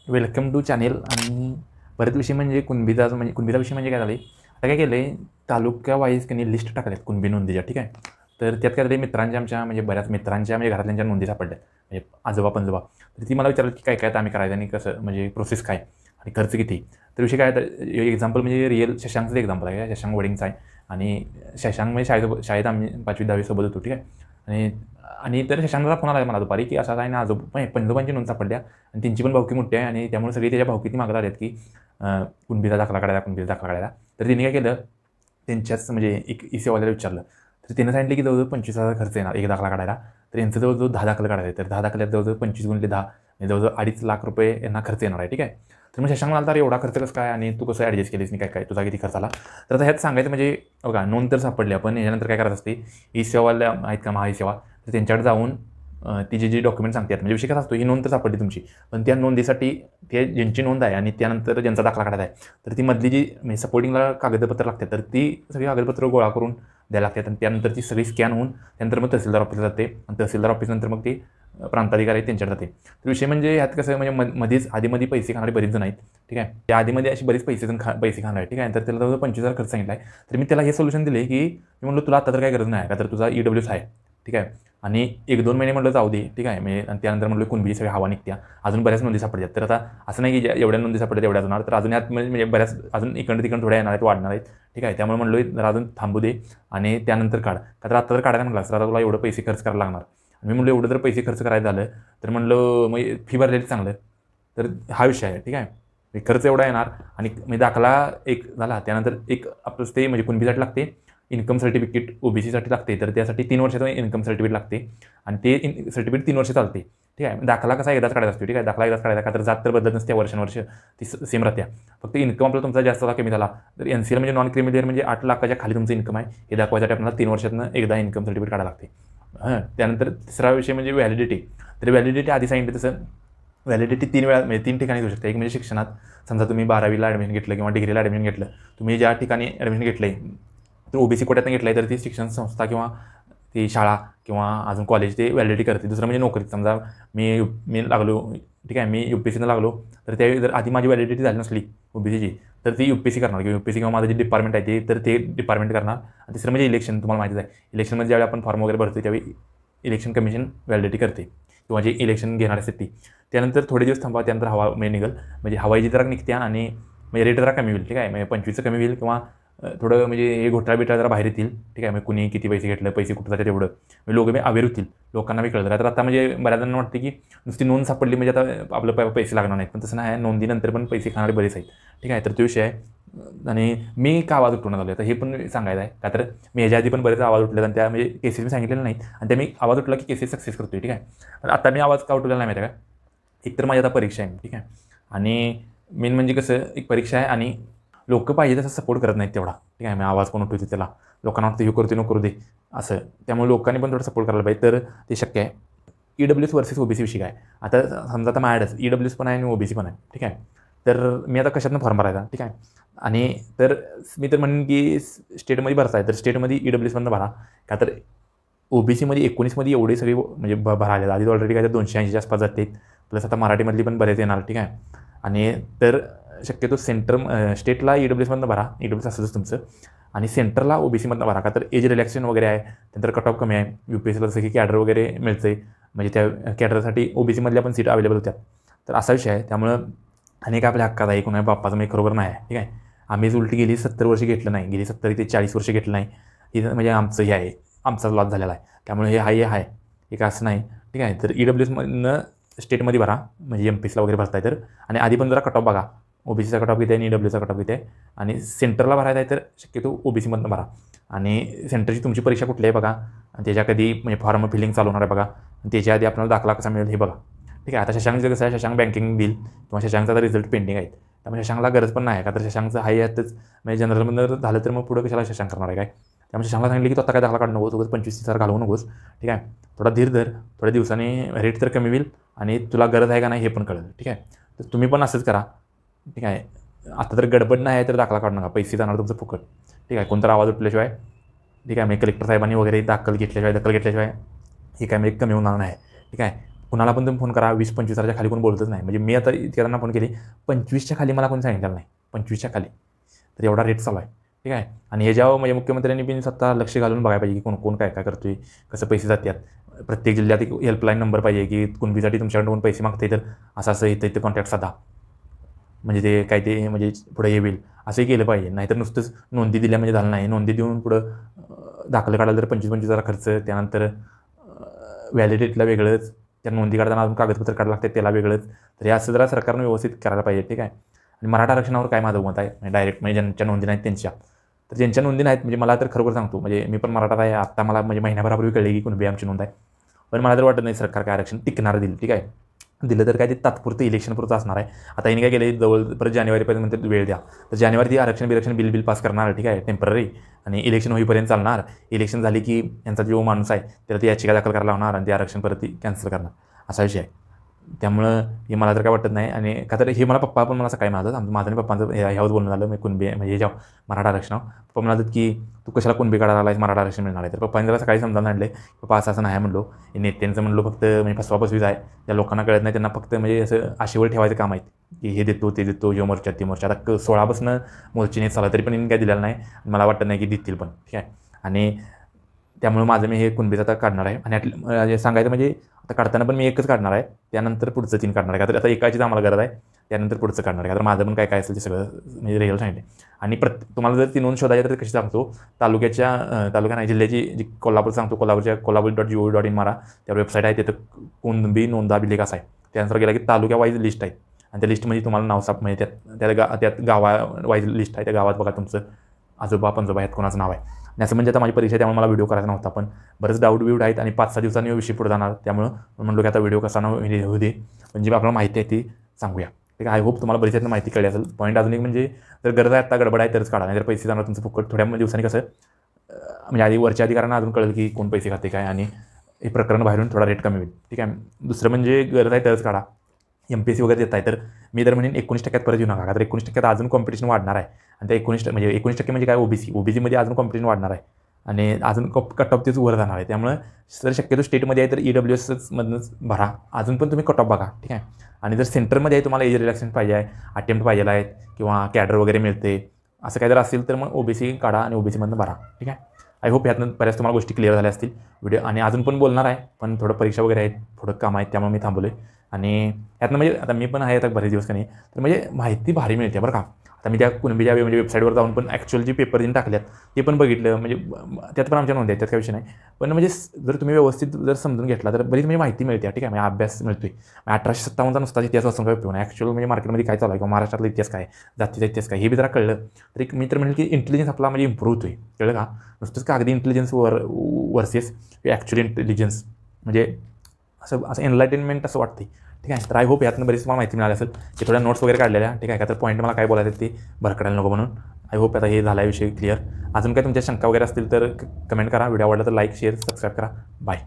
Welcome to channel. आणि बरेच विषय म्हणजे कुणबीचा विषय म्हणजे काय झालं आहे, आता काय केलं आहे, तालुक्या वाईज त्यांनी लिस्ट टाकल्यात कुणबी नोंदीच्या. ठीक आहे. तर त्यात काय झालं, मित्रांच्या आमच्या म्हणजे बऱ्याच मित्रांच्या म्हणजे घरातल्यांच्या नोंदी सापडल्यात, म्हणजे आजोबा पंजोबा. तर ती मला विचारलं की काय काय आता आम्ही करायचं आणि कसं म्हणजे प्रोसेस काय आणि खर्च किती. तर विषय काय, तर एक्झाम्पल म्हणजे रिअल शशांकचं एक्झाम्पल आहे. शशांक वडिंगचा आहे. आणि शशांक म्हणजे शाळेत आम्ही 5वी-10वी सोबत होतो. ठीक आहे. आणि आणि तर शशांकचा फोन आला मला दुपारी की असा काय ना, पंजोबांची नोंद सापडल्या आणि त्यांची पण भावकी मोठी आहे आणि त्यामुळे सगळी त्याच्या भावकीत मागत आल्यात की कुणबीचा दाखला काढायला, कुणबीचा दाखला काढायला. तर त्यांनी काय केलं, त्यांच्याच म्हणजे एक ई-सेवाल्याला विचारलं. तर त्यानं सांगितलं की जवळजवळ 25,000 खर्च येणार एक दाखला काढायला. तर यांचं जवळजवळ 10 दाखले काढायचे. तर 10 दाखल्यात जवळजवळ 25 × 10 म्हणजे जवळजवळ 2.5 लाख रुपये यांना खर्च येणार आहे. ठीक आहे. तर मग शशांक म्हणाला, तर एवढा खर्च कसं काय आणि तू कसं ॲडजस्ट केलीस नाही, काय तुझा किती खर्च आला. तर आता ह्यात सांगायचं म्हणजे बघा, नोंद तर सापडली, आपण याच्यानंतर काय करायचं असते, ई-सेवाला आहेत का महा ई-सेवा, तर त्यांच्याकडे जाऊन ती जी डॉक्युमेंट सांगतात, म्हणजे विषय कसा असतो, ही नोंद तर सापडली तुमची, पण त्या नोंदीसाठी ते ज्यांची नोंद आहे आणि त्यानंतर ज्यांचा दाखला काढायचा आहे, तर ती मधली जी म्हणजे सपोर्टिंगला कागदपत्र लागतात, तर ती सगळी कागदपत्र गोळा करून द्यायला लागतात. आणि त्यानंतर ती सगळी स्कॅन होऊन त्यानंतर मग तहसीलदार ऑफिसला जाते आणि तहसीलदार ऑफिसनंतर मग ते प्रांताधिकारी त्यांच्याकडे जाते. तर विषय म्हणजे ह्यात कसं म्हणजे मध्येच आधीमध्ये पैसे खाणारे बरेच जण आहेत. ठीक आहे. त्या आधीमध्ये अशी बरेच पैसे खाणार आहे. ठीक आहे. तर त्याला जवळजवळ 25,000 खर्च सांगितला आहे. तर मी त्याला हे सोल्युशन दिले की मी म्हणलो, तुला आता तर काय गरज नाही का, तर तुझा EWS आहे. ठीक आहे. आणि 1-2 महिने म्हटलं जाऊ दे. ठीक आहे. म्हणजे आणि त्यानंतर म्हटलं कुणबीची सगळी हवा निघत्या, अजून बऱ्याच नोंदी सापडतात. तर आता असं नाही की एवढ्या नोंदी सापडतात एवढ्या होणार, तर अजून यात म्हणजे बऱ्याच अजून इकडं तिकडं थोड्या येणार आहेत, वाढणार आहेत. ठीक आहे. त्यामुळे म्हणलो जरा अजून थांबू दे आणि त्यानंतर काढ, का तर आता तर काढायला म्हटलं तर आता तुला एवढं पैसे खर्च करायला लागणार. मी म्हणलो एवढं जर पैसे खर्च करायचं झालं तर म्हणलं मग फी भरलेली चांगलं. तर हा विषय आहे. ठीक आहे. खर्च एवढा येणार आणि म्हणजे दाखला एक झाला, त्यानंतर एक आपलं ते म्हणजे कुणबीसाठी लागते इन्कम सर्टिफिकेट, OBCसाठी लागते. तर त्यासाठी 3 वर्षाचं इन्कम सर्टिफिकेट लागते आणि ते सर्टिफिकेट 3 वर्ष चालते. ठीक आहे. दाखला कसा एकदाच काढायचा असतो. ठीक आहे. दाखला एकदाच काढायचा, का तर जात तर बदलत नसते, वर्षानुवर्ष ती सेम राहत्या. फक्त इन्कम आपला तुमचा जास्त झाला, कमी झाला, तर NCL म्हणजे नॉन क्रिमिलियर म्हणजे 8 लाखाच्या खाली तुमचं इन्कम आहे, हे दाखवायसाठी आपल्याला 3 वर्षातनं एकदा इन्कम सर्टिफिकेट काढायला लागते. त्यानंतर तिसरा विषय म्हणजे व्हॅलिडिटी. तर व्हॅलिडिटी आधी सांगितलं तसं व्हॅलिडिटी 3 वेळा म्हणजे 3 ठिकाणी घेऊ शकता. एक म्हणजे शिक्षणात, समजा तुम्ही 12वीला ॲडमिशन घेतलं किंवा डिग्रीला ॲडमिशन घेतलं, तुम्ही ज्या ठिकाणी ॲडमिशन घेतलं आहे, तर OBC कोट्यातनं घेतलं आहे, तर ती शिक्षण संस्था किंवा ती शाळा किंवा अजून कॉलेज ते व्हॅलिडिटी करते. दुसरं म्हणजे नोकरी, समजा मी लागलो, ठीक आहे, मी UPSCनं लागलो, तर त्यावेळी जर आधी माझी व्हॅलिडिटी झाली नसली OBCची, तर ती UPSC करणार किंवा UPSC किंवा माझं जे डिपार्टमेंट आहे तर ते डिपार्टमेंट करणार. आणि तिसरं म्हणजे इलेक्शन, तुम्हाला माहितीच आहे, इलेक्शनमध्ये ज्यावेळी आपण फॉर्म वगैरे भरतो त्यावेळी इलेक्शन कमिशन व्हॅलिडिटी करते किंवा जे इलेक्शन घेणार असते ती. त्यानंतर थोडे दिवस थांबा, त्यानंतर हवा निघेल, म्हणजे हवाईची जरा निघत्या आणि म्हणजे रेट जरा कमी होईल. ठीक आहे. म्हणजे 25चं कमी होईल किंवा थोडं म्हणजे हे घोटाळा जरा बाहेर येतील. ठीक आहे. मग कुणी किती पैसे घेतलं, पैसे कुठं जाते तेवढं म्हणजे लोक अवेअर होतील, लोकांना बी कळतं. तर आता म्हणजे बऱ्याच जणांना वाटते की नुसती नोंद सापडली म्हणजे आता आपलं पैसे लागणार नाहीत, पण तसं नाही आहे. नोंदीनंतर पण पैसे खाणारे बरेच आहेत. ठीक आहे. तर तो विषय आहे. आणि मी का आवाज उठवण्यात आलो तर हे पण सांगायचं आहे, का तर मी ह्याच्या आधी पण बरेच आवाज उठले आणि त्या म्हणजे केसेस मी सांगितलेले नाहीत आणि त्या मी आवाज उठला की केसेस सक्सेस करतोय. ठीक आहे. पण आता मी आवाज का उठवलेला नाही माहिती आहे का, एक तर माझी आता परीक्षा आहे. ठीक आहे. आणि मेन म्हणजे कसं, एक परीक्षा आहे आणि लोक पाहिजे तसं सपोर्ट करत नाहीत तेवढा. ठीक आहे. मी आवाज कोण उठवते त्याला, लोकांना वाटतं हे करते नको करू दे असं, त्यामुळे लोकांनी पण थोडं सपोर्ट करायला पाहिजे, तर ते शक्य आहे. EWS वर्सेस OBC विषय काय, आता समजा आता माझ्याकडंच EWS पण आहे आणि OBC पण आहे. ठीक आहे. तर मी आता कशातनं फॉर्म भरायचा. ठीक आहे. आणि तर मी तर म्हणेन की स्टेटमध्ये भरता आहे, तर स्टेटमध्ये EWS मधनं भरा, का तर OBCमध्ये 19मध्ये एवढे सगळे म्हणजे भराले आधी ऑलरेडी काय तर 280च्या आसपास जाते, प्लस आता मराठीमधली पण बरेच येणार. ठीक आहे. आणि तर शक्यतो स्टेटला EWS मधनं भरा, EWS असंच तुमचं, आणि सेंटरला OBC मधनं भरा, का तर एज रिलॅक्सेशन वगैरे आहे, त्यानंतर कट ऑफ कमी आहे. UPSCला जसं की कॅडर वगैरे मिळतं आहे, म्हणजे त्या कॅडरसाठी OBC मधल्या पण सीट अवेलेबल होत्या. तर असा विषय आहे. त्यामुळं अनेक आपल्या हक्कात आहे, कोणा बाप्पाचं मी खरोबर नाही आहे. ठीक आहे. आम्हीच उलटी गेली 70 वर्ष घेतलं नाही, गेली 70 ते 40 वर्ष घेतलं नाही, हे म्हणजे आमचं हे आहे, आमचा लॉस झालेला आहे. त्यामुळे हे आहे एक असं नाही. ठीक आहे. तर EWS मधनं स्टेटमध्ये भरा, म्हणजे MPSCला वगैरे भरताय तर, आणि आधी पण जरा कट ऑफ बघा, OBCचा कट ऑफ किती आहे आणि EWSचा कट ऑफ किती आहे. आणि सेंटरला भरायचा आहे तर शक्यतो OBC मधनं भरा, आणि सेंटरची तुमची परीक्षा कुठली आहे बघा, आणि त्याच्या कधी म्हणजे फॉर्म फिलिंग चालू होणार आहे बघा, आणि त्याच्या आधी आपल्याला दाखला कसा मिळेल हे बघा. ठीक आहे. आता शशांकचं कसं आहे, शशांक बँकिंग देईल किंवा शशांकचा रिझल्ट पेंडिंग आहे, त्यामुळे शशांकला गरज पण नाही, का तर शशांकचं हाय यातच म्हणजे जनरलमधलं झालं तर मग पुढं कशाला शशांक करणार आहे काय. त्यामुळे शशांकला सांगितलं की तो आता काय दाखला काढू नकोस, 25,000 घालवू नकोस. ठीक आहे. थोडा धीर धर, थोड्या दिवसांनी रेट तर कमी होईल आणि तुला गरज आहे का नाही हे पण कळेल. ठीक आहे. तर तुम्ही पण असंच करा. ठीक आहे. आता तर गडबड नाही आहे तर दाखला काढू नका, पैसे जाणार तुमचं फुकट. ठीक आहे. कोणता आवाज उठल्याशिवाय, ठीक आहे, म्हणजे कलेक्टर साहेबांनी वगैरे दखल घेतल्याशिवाय हे काय म्हणजे कमी होणार नाही. ठीक आहे. कुणाला पण तुम्ही फोन करा 20-25 खाली कोण बोलतच नाही. म्हणजे मी आता इतक्यांना फोन केली 25च्या खाली मला कोणी सांगितलेलं नाही, 25च्या खाली. तर एवढा रेट चालू आहे, ठीक आहे. आणि ह्याच्यावर म्हणजे मुख्यमंत्र्यांनी पण स्वतः लक्ष घालून बघायला पाहिजे की कोण कोण काय काय करतोय, कसं पैसे जातात. प्रत्येक जिल्ह्यात एक हेल्पलाईन नंबर पाहिजे की कुणबीसाठी तुमच्याकडे कोण पैसे मागते तर असं इथं कॉन्टॅक्ट साधा, म्हणजे ते काय ते म्हणजे पुढे येईल असंही केलं पाहिजे. नाहीतर नुसतंच नोंदी दिल्या म्हणजे झालं नाही. नोंदी देऊन पुढं दाखलं काढायला तर 25,000 खर्च, त्यानंतर व्हॅलिडिटीला वेगळंच, त्या नोंदी काढताना अजून कागदपत्र काढायला लागतात त्याला वेगळंच. तर हे असं जरा सरकारनं व्यवस्थित करायला पाहिजे, ठीक आहे. आणि मराठा आरक्षणावर काय माझं मत आहे डायरेक्ट म्हणजे ज्यांच्या नोंदी नाहीत त्यांच्या, तर ज्यांच्या नोंदी नाहीत म्हणजे मला तर खरोखर सांगतो म्हणजे मी पण मराठा आहे. आत्ता मला म्हणजे महिन्याभरापूर्वी कळले की कुणबी आमची नोंद आहे. पण मला तर वाटत नाही सरकार काय आरक्षण टिकणार देईल, ठीक आहे. दिलं तर काय ते तात्पुरतं इलेक्शनपुरतं असणार आहे. आता यांनी काय केलं जवळ परत जानेवारीपर्यंत वेळ द्या, तर जानेवारी आरक्षण बिल पास करणार, ठीक आहे, टेम्पररी. आणि इलेक्शन होईपर्यंत चालणार. इलेक्शन झाली की यांचा जो माणूस आहे त्याला ती याचिका दाखल करायला लावणार आणि ते आरक्षण परत ती कॅन्सल करणार, असा विषय आहे. त्यामुळं हे मला तर काय वाटत नाही. आणि का तर हे मला पप्पा पण मला सकाळी म्हणालं, माझं आणि पप्पांचं ह्यावर बोलणं झालं मी कुणबी म्हणजे ह्याच्या मराठा आरक्षणावर. पप्पा म्हणाले की तू कशाला कुणबी काढायला आलायस, मराठा आरक्षण मिळणार आहे. तर पप्पांनी जरा सकाळी समजावून आणले, पप्पा असं नाही म्हणलो, हे नेत्यांचं म्हणलो फक्त म्हणजे फसवाफसवीच आहे. ज्या लोकांना कळत नाही त्यांना फक्त म्हणजे असं आशेवर ठेवायचं काम आहे की हे देतो ते देतो, हे मोर्चा ते मोर्चा. आता 16पासून मोर्चेने चालला तरी पण काय दिलेलं नाही. मला वाटत नाही की देतील पण, ठीक आहे. आणि त्यामुळे माझं मी हे कुणबीचं आता काढणार आहे. आणि सांगायचं म्हणजे आता काढताना पण मी एकच काढणार आहे, त्यानंतर पुढचं 3 काढणार आहे. का तर आता एकाचीच आम्हाला गरज आहे, त्यानंतर पुढचं काढणार आहे. का तर माझं पण काय काय असेल ते सगळं म्हणजे रिअल सांगितलं. आणि तुम्हाला जर ती नोंद शोधायची तर कशी सांगतो, तालुका नाही जिल्ह्याची जी कोल्हापूर सांगतो, कोल्हापूर.gov.in मारा, त्या वेबसाईट आहे. तिथं कुणबी नोंदाबिलेख असं आहे. त्यानुसार गेला की तालुक्या वाईज लिस्ट आहे आणि त्या लिस्टमध्ये तुम्हाला नाव साप म्हणजे त्यात गावा वाईज लिस्ट आहे. त्या गावात बघा तुमचं आजोबा पंजोबा ह्यात कोणाचं नाव आहे. आणि असं म्हणजे आता माझी परीक्षा त्यामुळे मला व्हिडिओ करायचा नव्हता, पण बरेच डाऊट आहेत आणि 5-6 दिवसांनी विषय पुढे जाणार. त्यामुळं म्हणलो की आता व्हिडिओ कसा होऊ दे, म्हणजे आपल्याला माहिती आहे ती सांगूया, ठीक आहे. आय होप तुम्हाला बरीच माहिती कळली असेल. पॉईंट अजून एक म्हणजे जर गरज आहे आता गडबड आहे तरच काढा, नाही तर पैसे जाणार तुमचं फुकट. थोड्या दिवसांनी कसं म्हणजे आधी वरच्या अधिकाऱ्यांना अजून कळेल की कोण पैसे खाते काय, आणि हे प्रकरण बाहेरून थोडा रेट कमी होईल, ठीक आहे. दुसरं म्हणजे गरज आहे तरच काढा. MPSC वगैरे देत आहे तर मी तर म्हणेन 19% परत येऊ नका, तर 19% अजून कॉम्पिटिशन वाढणार आहे. आणि त्या 19% म्हणजे काय ओबीसीमध्ये अजून कॉम्पिटिशन वाढणार आहे आणि अजून कट ऑफ तेच वर जाणार आहे. त्यामुळे जर शक्यतो स्टेटमध्ये आहे तर EWSमधूनच भरा, अजून पण तुम्ही कट ऑफ बघा, ठीक आहे. आणि जर सेंटरमध्ये आहे तुम्हाला एज रिलॅक्सेशन पाहिजे आहे, अटेम्प्ट पाहिजे आहेत किंवा कॅडर वगैरे मिळते असं काही जर असेल तर मग OBC काढा आणि OBCमधून भरा, ठीक आहे. आय होप यातनं बऱ्याच तुम्हाला गोष्टी क्लिअर झाल्या असतील. व्हिडिओ आणि अजून पण बोलणार आहे, पण थोडं परीक्षा वगैरे आहेत, थोडं काम आहेत, त्यामुळे मी थांबवले. आणि यातनं म्हणजे आता मी पण आहे आता बरेच दिवस का नाही, तर म्हणजे माहिती भारी मिळते बरं का. आता मी त्या कुणबीच्या म्हणजे वेबसाईटवर जाऊन पण ॲक्च्युअल जे पेपर देऊन टाकल्यात ते पण बघितलं, म्हणजे त्यात पण आमच्या नोंदी आहेत, त्यात काही विषय नाही. पण म्हणजे जर तुम्ही व्यवस्थित जर समजून घेतला तर बरीच म्हणजे माहिती मिळते, ठीक आहे. म्हणजे अभ्यास मिळतोय. 1857चा नुसता इतिहास वाचून काय उपयोग नाही. ॲक्च्युअल म्हणजे मार्केटमध्ये काय चालू आहे किंवा महाराष्ट्रातला इतिहास काय, जातीचा इतिहास काय, हे बी जरा कळलं तर एक मी तर म्हणेल की इंटेलिजन्स आपला म्हणजे इम्प्रूव्ह होतोय, कळलं का. नुसतंच कागदी इंटेलिजन्स वर्सेस ॲक्च्युअल इंटेलिजन्स म्हणजे असं एनलायटेनमेंट असं वाटते, ठीक आहे. तर आय होप यातनं बरीच मला माहिती मिळाली असेल की थोड्या नोट्स वगैरे काढलेल्या, ठीक आहे. का तर पॉईंट मला काय बोलायचं ते भरकडायला नको म्हणून. आय होप आता हे झाला विषय क्लिअर. अजून काय तुमच्या शंका वगैरे असतील तर कमेंट करा. व्हिडिओ आवडला तर लाईक शेअर सबस्क्राईब करा. बाय.